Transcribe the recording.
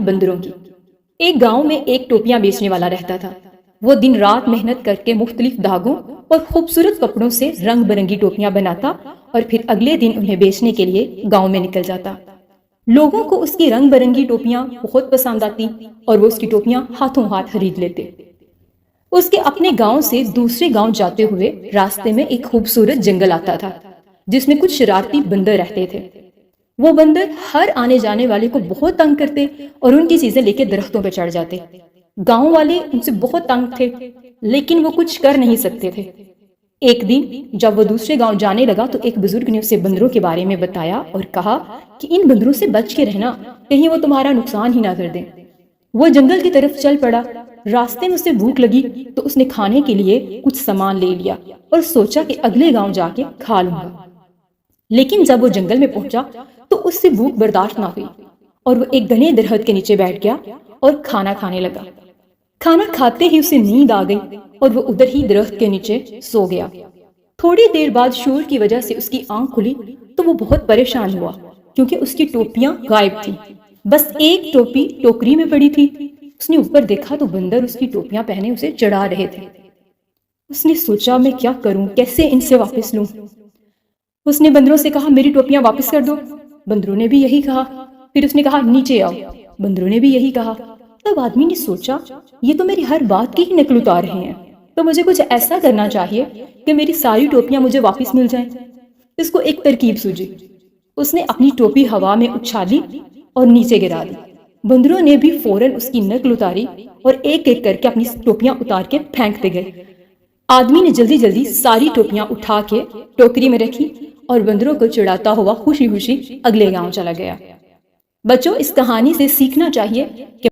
بندروں کی۔ ایک گاؤں میں ایک ٹوپیاں بیچنے والا رہتا تھا۔ وہ دن رات محنت کر کے مختلف دھاگوں اور خوبصورت کپڑوں سے رنگ برنگی ٹوپیاں بناتا اور پھر اگلے دن انہیں بیچنے کے لیے گاؤں میں نکل جاتا۔ لوگوں کو اس کی رنگ برنگی ٹوپیاں بہت پسند آتی اور وہ اس کی ٹوپیاں ہاتھوں ہاتھ خرید لیتے۔ اس کے اپنے گاؤں سے دوسرے گاؤں جاتے ہوئے راستے میں ایک خوبصورت جنگل آتا تھا جس میں کچھ شرارتی بندر رہتے تھے۔ وہ بندر ہر آنے جانے والے کو بہت تنگ کرتے اور ان کی چیزیں لے کے درختوں پہ چڑھ جاتے۔ گاؤں والے ان سے بہت تنگ تھے لیکن وہ کچھ کر نہیں سکتے تھے۔ ایک دن جب وہ دوسرے گاؤں جانے لگا تو ایک بزرگ نے اسے بندروں کے بارے میں بتایا اور کہا کہ ان بندروں سے بچ کے رہنا، کہیں وہ تمہارا نقصان ہی نہ کر دیں۔ وہ جنگل کی طرف چل پڑا۔ راستے میں اسے بھوک لگی تو اس نے کھانے کے لیے کچھ سامان لے لیا اور سوچا کہ اگلے گاؤں جا کے کھا لوں گا۔ لیکن جب وہ جنگل میں پہنچا تو اس سے بھوک برداشت نہ ہوئی اور وہ ایک گھنے درخت کے نیچے بیٹھ گیا اور کھانا کھانے لگا۔ کھانا کھاتے ہی اسے نیند آ گئی اور وہ ادھر ہی درخت کے نیچے سو گیا۔ تھوڑی دیر بعد شور کی وجہ سے اس کی آنکھ کھلی تو وہ بہت پریشان ہوا کیونکہ اس کی ٹوپیاں غائب تھیں۔ بس ایک ٹوپی ٹوکری میں پڑی تھی۔ اس نے اوپر دیکھا تو بندر اس کی ٹوپیاں پہنے اسے چڑھا رہے تھے۔ اس نے سوچا میں کیا کروں، کیسے ان سے واپس لوں۔ اس نے بندروں سے کہا میری ٹوپیاں واپس کر دو۔ بندروں نے بھی یہی کہا۔ پھر اس نے کہا نیچے آؤ۔ بندروں نے بھی یہی کہا۔ تب آدمی نے سوچا یہ تو میری ہر بات کی ہی نقل اتار رہے ہیں، تو مجھے کچھ ایسا کرنا چاہیے کہ میری ساری ٹوپیاں مجھے واپس مل جائیں۔ اس کو ایک ترکیب سوجی۔ اس نے اپنی ٹوپی ہوا میں اچھالی اور نیچے گرا دی۔ بندروں نے بھی فوراً اس کی نقل اتاری اور ایک ایک کر کے اپنی ٹوپیاں اتار کے پھینکتے گئے۔ آدمی نے جلدی جلدی ساری ٹوپیاں اٹھا کے ٹوکری میں رکھی اور بندروں کو چڑھاتا ہوا خوشی خوشی اگلے گاؤں چلا گیا۔ بچوں، اس کہانی سے سیکھنا چاہیے کہ